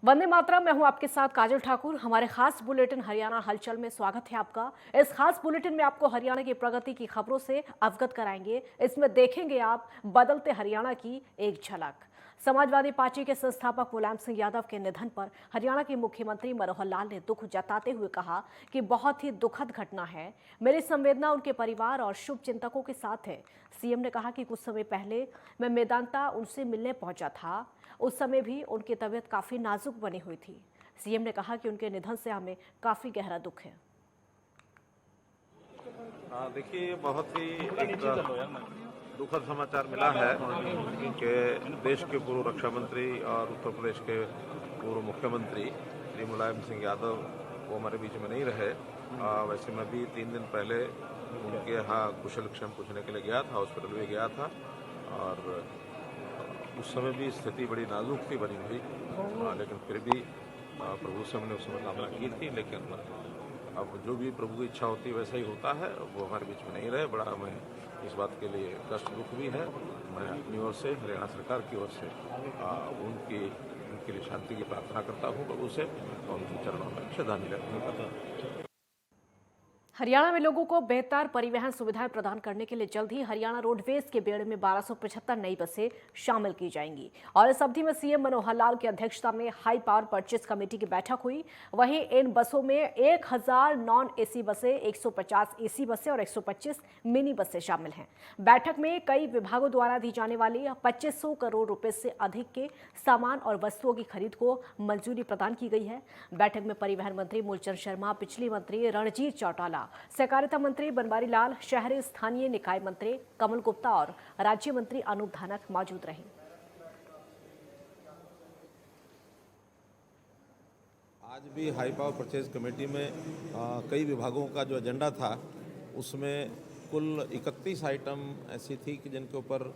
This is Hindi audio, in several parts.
वंदे मातरम। मैं हूं आपके साथ काजल ठाकुर। हमारे खास बुलेटिन हरियाणा हलचल में स्वागत है आपका। इस खास बुलेटिन में आपको हरियाणा की प्रगति की खबरों से अवगत कराएंगे। इसमें देखेंगे आप बदलते हरियाणा की एक झलक। समाजवादी पार्टी के संस्थापक मुलायम सिंह यादव के निधन पर हरियाणा के मुख्यमंत्री मनोहर लाल ने दुख जताते हुए कहा कि बहुत ही दुखद घटना है। मेरी संवेदना उनके परिवार और शुभ चिंतकों के साथ है। सीएम ने कहा कि कुछ समय पहले मैं मेदांता उनसे मिलने पहुंचा था। उस समय भी उनकी तबीयत काफी नाजुक बनी हुई थी। सीएम ने कहा कि उनके निधन से हमें काफी गहरा दुख है। देखिए, ये बहुत ही एक दुखद समाचार मिला है कि देश के पूर्व रक्षा मंत्री और उत्तर प्रदेश के पूर्व मुख्यमंत्री श्री मुलायम सिंह यादव वो हमारे बीच में नहीं रहे। वैसे मैं भी 3 दिन पहले उनके यहाँ कुशल क्षेम पूछने के लिए गया था, हॉस्पिटल भी गया था और उस समय भी स्थिति बड़ी नाजुक थी बनी हुई, लेकिन फिर भी प्रभु से हमने उस समय कामना की थी। लेकिन अब जो भी प्रभु की इच्छा होती है वैसा ही होता है। वो हमारे बीच में नहीं रहे, बड़ा हमें इस बात के लिए कष्ट दुख भी है। मैं अपनी ओर से, हरियाणा सरकार की ओर से उनके लिए शांति की प्रार्थना करता हूँ प्रभु से और उनके चरणों में श्रद्धांजलि अर्पण करता हूँ। हरियाणा में लोगों को बेहतर परिवहन सुविधाएं प्रदान करने के लिए जल्द ही हरियाणा रोडवेज के बेड़े में 1275 नई बसें शामिल की जाएंगी। और इस अवधि में सीएम मनोहर लाल की अध्यक्षता में हाई पावर परचेज कमेटी की बैठक हुई। वहीं इन बसों में 1000 नॉन एसी बसें, 150 एसी बसें और 125 मिनी बसें शामिल हैं। बैठक में कई विभागों द्वारा दी जाने वाली 2500 करोड़ रुपए से अधिक के सामान और वस्तुओं की खरीद को मंजूरी प्रदान की गई है। बैठक में परिवहन मंत्री मूलचंद शर्मा, बिजली मंत्री रणजीत चौटाला, सहकारिता मंत्री बनवारी लाल, शहरी स्थानीय निकाय मंत्री कमल गुप्ता और राज्य मंत्री अनूप धानक मौजूद रहे। आज भी हाई पावर परचेज कमेटी में कई विभागों का जो एजेंडा था उसमें कुल 31 आइटम ऐसी थी कि जिनके ऊपर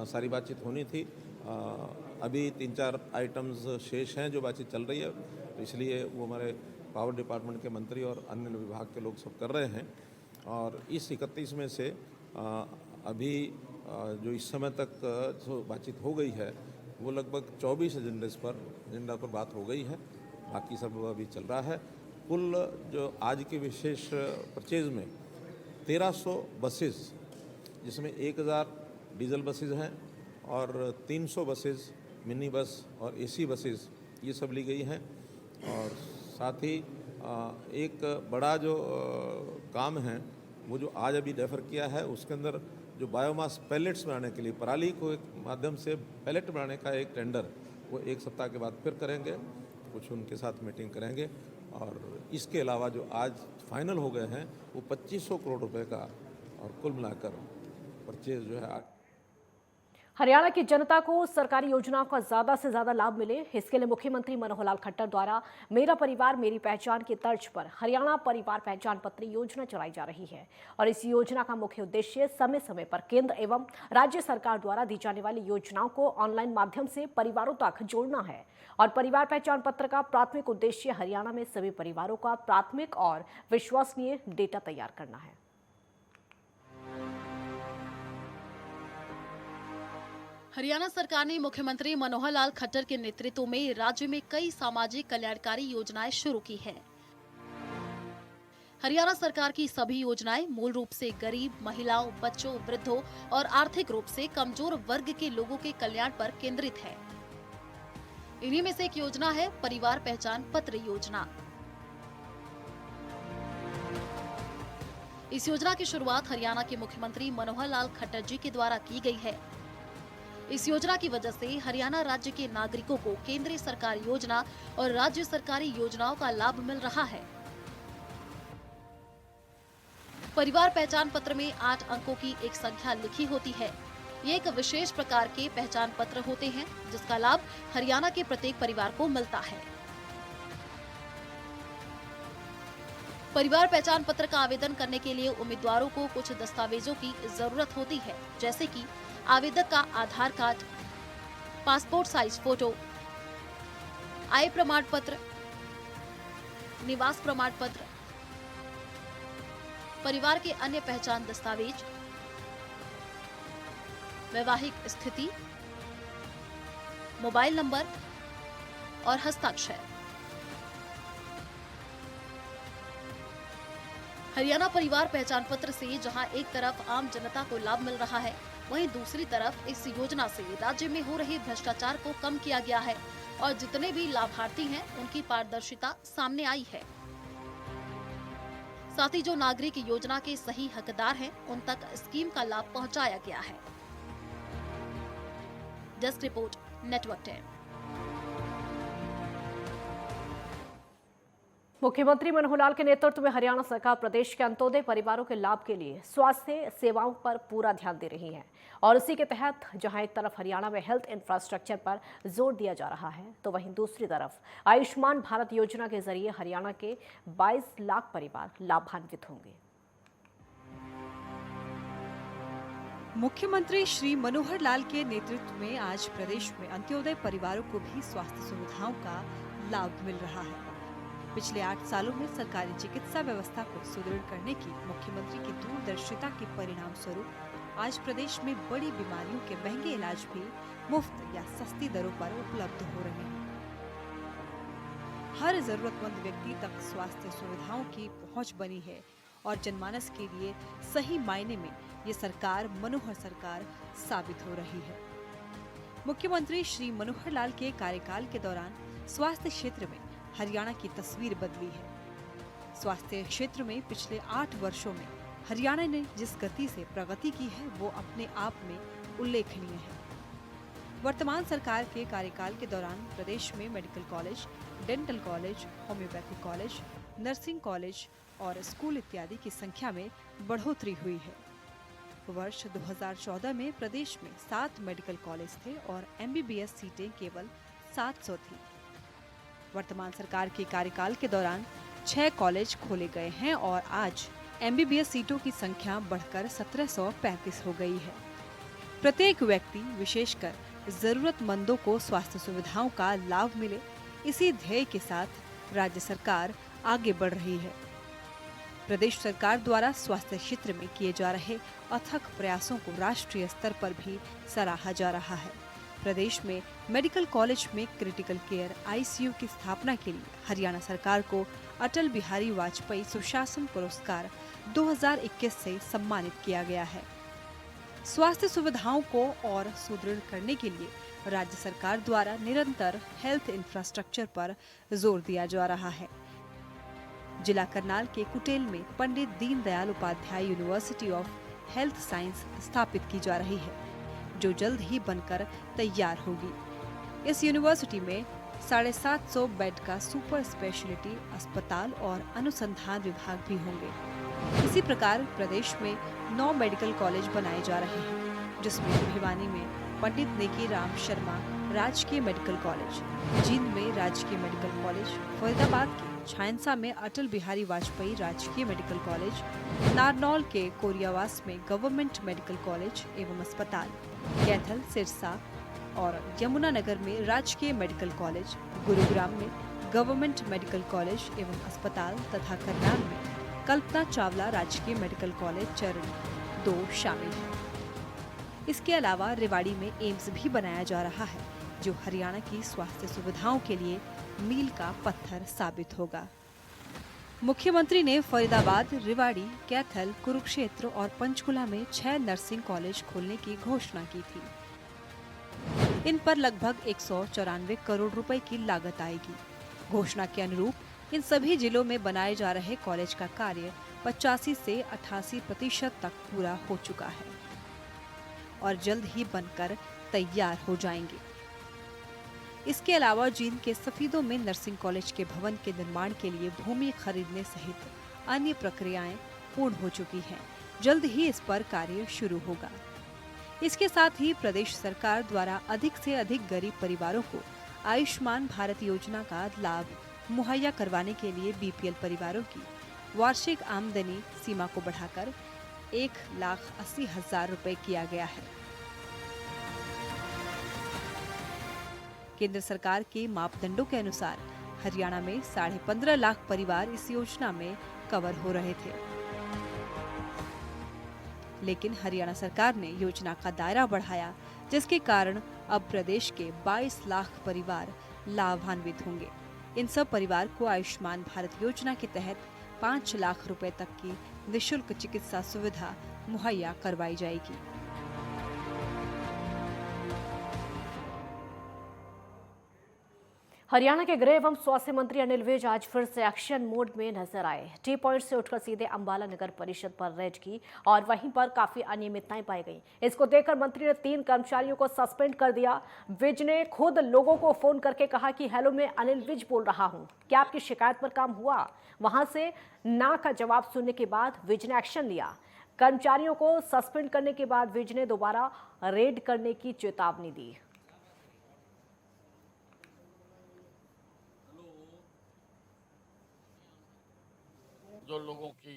सारी बातचीत होनी थी। अभी 3-4 आइटम्स शेष हैं जो बातचीत चल रही है, तो इसलिए वो हमारे पावर डिपार्टमेंट के मंत्री और अन्य विभाग के लोग सब कर रहे हैं। और इस 31 में से अभी जो इस समय तक जो बातचीत हो गई है वो लगभग 24 एजेंडा पर बात हो गई है। बाकी सब अभी चल रहा है। कुल जो आज के विशेष परचेज में 1300 बसेस, जिसमें 1000 डीजल बसेज हैं और 300 बसेस मिनी बस और एसी बसेस ये सब ली गई हैं। और साथ ही एक बड़ा जो काम है वो जो आज अभी रेफर किया है उसके अंदर जो बायोमास पैलेट्स बनाने के लिए पराली को एक माध्यम से पैलेट बनाने का एक टेंडर वो 1 सप्ताह के बाद फिर करेंगे। कुछ उनके साथ मीटिंग करेंगे और इसके अलावा जो आज फाइनल हो गए हैं वो 2500 करोड़ रुपए का और कुल मिलाकर परचेज जो है। हरियाणा की जनता को सरकारी योजनाओं का ज्यादा से ज्यादा लाभ मिले, इसके लिए मुख्यमंत्री मनोहर लाल खट्टर द्वारा मेरा परिवार मेरी पहचान की तर्ज पर हरियाणा परिवार पहचान पत्र योजना चलाई जा रही है। और इस योजना का मुख्य उद्देश्य समय समय पर केंद्र एवं राज्य सरकार द्वारा दी जाने वाली योजनाओं को ऑनलाइन माध्यम से परिवारों तक जोड़ना है। और परिवार पहचान पत्र का प्राथमिक उद्देश्य हरियाणा में सभी परिवारों का प्राथमिक और विश्वसनीय डेटा तैयार करना है। हरियाणा सरकार ने मुख्यमंत्री मनोहर लाल खट्टर के नेतृत्व में राज्य में कई सामाजिक कल्याणकारी योजनाएं शुरू की हैं। हरियाणा सरकार की सभी योजनाएं मूल रूप से गरीब, महिलाओं, बच्चों, वृद्धों और आर्थिक रूप से कमजोर वर्ग के लोगों के कल्याण पर केंद्रित है। इन्हीं में से एक योजना है परिवार पहचान पत्र योजना। इस योजना की शुरुआत हरियाणा के मुख्यमंत्री मनोहर लाल खट्टर जी के द्वारा की गई है। इस योजना की वजह से हरियाणा राज्य के नागरिकों को केंद्रीय सरकारी योजना और राज्य सरकारी योजनाओं का लाभ मिल रहा है। परिवार पहचान पत्र में 8 अंकों की एक संख्या लिखी होती है। ये एक विशेष प्रकार के पहचान पत्र होते हैं जिसका लाभ हरियाणा के प्रत्येक परिवार को मिलता है। परिवार पहचान पत्र का आवेदन करने के लिए उम्मीदवारों को कुछ दस्तावेजों की जरूरत होती है, जैसे कि आवेदक का आधार कार्ड, पासपोर्ट साइज फोटो, आय प्रमाण पत्र, निवास प्रमाण पत्र, परिवार के अन्य पहचान दस्तावेज, वैवाहिक स्थिति, मोबाइल नंबर, और हस्ताक्षर। हरियाणा परिवार पहचान पत्र से जहां एक तरफ आम जनता को लाभ मिल रहा है, वहीं दूसरी तरफ इस योजना से राज्य में हो रहे भ्रष्टाचार को कम किया गया है और जितने भी लाभार्थी हैं उनकी पारदर्शिता सामने आई है। साथ ही जो नागरिक योजना के सही हकदार हैं उन तक स्कीम का लाभ पहुंचाया गया है। Desk report, network 10। मुख्यमंत्री मनोहर लाल के नेतृत्व में हरियाणा सरकार प्रदेश के अंत्योदय परिवारों के लाभ के लिए स्वास्थ्य सेवाओं पर पूरा ध्यान दे रही है और इसी के तहत जहां एक तरफ हरियाणा में हेल्थ इंफ्रास्ट्रक्चर पर जोर दिया जा रहा है तो वहीं दूसरी तरफ आयुष्मान भारत योजना के जरिए हरियाणा के 22 लाख परिवार लाभान्वित होंगे। मुख्यमंत्री श्री मनोहर लाल के नेतृत्व में आज प्रदेश में अंत्योदय परिवारों को भी स्वास्थ्य सुविधाओं का लाभ मिल रहा है। पिछले 8 सालों में सरकारी चिकित्सा व्यवस्था को सुदृढ़ करने की मुख्यमंत्री की दूरदर्शिता के परिणाम स्वरूप आज प्रदेश में बड़ी बीमारियों के महंगे इलाज भी मुफ्त या सस्ती दरों पर उपलब्ध हो रहे हैं। हर जरूरतमंद व्यक्ति तक स्वास्थ्य सुविधाओं की पहुंच बनी है और जनमानस के लिए सही मायने में ये सरकार मनोहर सरकार साबित हो रही है। मुख्यमंत्री श्री मनोहर लाल के कार्यकाल के दौरान स्वास्थ्य क्षेत्र में हरियाणा की तस्वीर बदली है। स्वास्थ्य क्षेत्र में पिछले 8 वर्षों में हरियाणा ने जिस गति से प्रगति की है वो अपने आप में उल्लेखनीय है। वर्तमान सरकार के कार्यकाल के दौरान प्रदेश में medical college, dental college, homeopathic college, nursing college और स्कूल इत्यादि की संख्या में बढ़ोतरी हुई है। वर्ष 2014 में प्रदेश में 7 मेडिकल कॉलेज थे और MBBS सीटें केवल 700 थी। वर्तमान सरकार के कार्यकाल के दौरान 6 कॉलेज खोले गए हैं और आज MBBS सीटों की संख्या बढ़कर 1735 हो गई है। प्रत्येक व्यक्ति विशेषकर जरूरतमंदों को स्वास्थ्य सुविधाओं का लाभ मिले, इसी ध्येय के साथ राज्य सरकार आगे बढ़ रही है। प्रदेश सरकार द्वारा स्वास्थ्य क्षेत्र में किए जा रहे अथक प्रयासों को राष्ट्रीय स्तर पर भी सराहा जा रहा है। प्रदेश में मेडिकल कॉलेज में क्रिटिकल केयर ICU की स्थापना के लिए हरियाणा सरकार को अटल बिहारी वाजपेयी सुशासन पुरस्कार 2021 से सम्मानित किया गया है। स्वास्थ्य सुविधाओं को और सुदृढ़ करने के लिए राज्य सरकार द्वारा निरंतर हेल्थ इंफ्रास्ट्रक्चर पर जोर दिया जा रहा है। जिला करनाल के कुटेल में Pandit Deendayal Upadhyaya university of health science स्थापित की जा रही है, जो जल्द ही बनकर तैयार होगी। इस यूनिवर्सिटी में 750 बेड का सुपर स्पेशलिटी अस्पताल और अनुसंधान विभाग भी होंगे। इसी प्रकार प्रदेश में 9 मेडिकल कॉलेज बनाए जा रहे हैं, जिसमें भिवानी में पंडित नेकी राम शर्मा राजकीय मेडिकल कॉलेज, जींद में राजकीय मेडिकल कॉलेज, फरीदाबाद के छायनसा में अटल बिहारी वाजपेयी राजकीय मेडिकल कॉलेज, नारनौल के कोरियावास में गवर्नमेंट मेडिकल कॉलेज एवं अस्पताल, कैथल, सिरसा और यमुनानगर में राजकीय मेडिकल कॉलेज, गुरुग्राम में गवर्नमेंट मेडिकल कॉलेज एवं अस्पताल तथा करनाल में कल्पना चावला राजकीय मेडिकल कॉलेज चरण 2 शामिल है। इसके अलावा रेवाड़ी में एम्स भी बनाया जा रहा है, जो हरियाणा की स्वास्थ्य सुविधाओं के लिए मील का पत्थर साबित होगा। मुख्यमंत्री ने फरीदाबाद, रेवाड़ी, कैथल, कुरुक्षेत्र और पंचकुला में 6 नर्सिंग कॉलेज खोलने की घोषणा की थी। इन पर लगभग 194 करोड़ रुपए की लागत आएगी। घोषणा के अनुरूप इन सभी जिलों में बनाए जा रहे कॉलेज का कार्य 85 से 88% तक पूरा हो चुका है और जल्द ही बनकर तैयार हो जाएंगे। इसके अलावा जींद के सफीदों में नर्सिंग कॉलेज के भवन के निर्माण के लिए भूमि खरीदने सहित अन्य प्रक्रियाएं पूर्ण हो चुकी हैं। जल्द ही इस पर कार्य शुरू होगा। इसके साथ ही प्रदेश सरकार द्वारा अधिक से अधिक गरीब परिवारों को आयुष्मान भारत योजना का लाभ मुहैया करवाने के लिए BPL परिवारों की वार्षिक आमदनी सीमा को बढ़ाकर 1,80,000 रुपए किया गया है। केंद्र सरकार के मापदंडों के अनुसार हरियाणा में 15.5 लाख परिवार इस योजना में कवर हो रहे थे, लेकिन हरियाणा सरकार ने योजना का दायरा बढ़ाया, जिसके कारण अब प्रदेश के 22 लाख परिवार लाभान्वित होंगे। इन सब परिवार को आयुष्मान भारत योजना के तहत 5 लाख रुपए तक की निशुल्क चिकित्सा सुविधा मुहैया करवाई जाएगी। हरियाणा के गृह एवं स्वास्थ्य मंत्री अनिल विज आज फिर से एक्शन मोड में नजर आए। टी पॉइंट से उठकर सीधे अंबाला नगर परिषद पर रेड की और वहीं पर काफी अनियमितताएं पाई गईं। इसको देखकर मंत्री ने 3 कर्मचारियों को सस्पेंड कर दिया। विज ने खुद लोगों को फोन करके कहा कि हेलो, मैं अनिल विज बोल रहा हूं, क्या आपकी शिकायत पर काम हुआ? वहां से ना का जवाब सुनने के बाद विज ने एक्शन लिया। कर्मचारियों को सस्पेंड करने के बाद विज ने दोबारा रेड करने की चेतावनी दी। जो लोगों की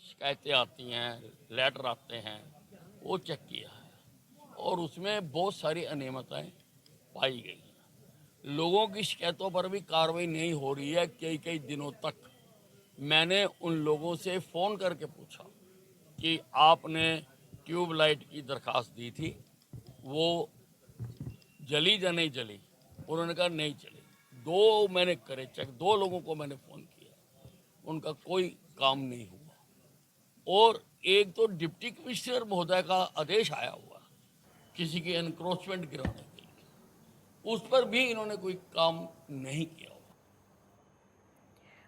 शिकायतें आती हैं, लेटर आते हैं, वो चेक किया है और उसमें बहुत सारी अनियमितताएं पाई गई हैं। लोगों की शिकायतों पर भी कार्रवाई नहीं हो रही है। कई कई दिनों तक मैंने उन लोगों से फ़ोन करके पूछा कि आपने ट्यूबलाइट की दरखास्त दी थी, वो जली या नहीं जली? उन्होंने कहा नहीं चली। 2 मैंने करे चेक, 2 लोगों को मैंने फ़ोन किया, उनका कोई काम नहीं हुआ। और एक तो डिप्टी कमिश्नर महोदय का आदेश आया हुआ किसी की एनक्रोचमेंट गिराने के लिए, उस पर भी इन्होंने कोई काम नहीं किया हुआ।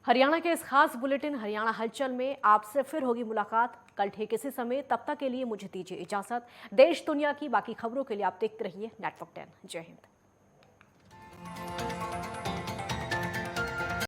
हरियाणा के इस खास बुलेटिन हरियाणा हलचल में आपसे फिर होगी मुलाकात कल ठीक इसी समय। तब तक के लिए मुझे दीजिए इजाजत। देश दुनिया की बाकी खबरों के लिए आप देखते रहिए नेटवर्क 10। जय हिंद।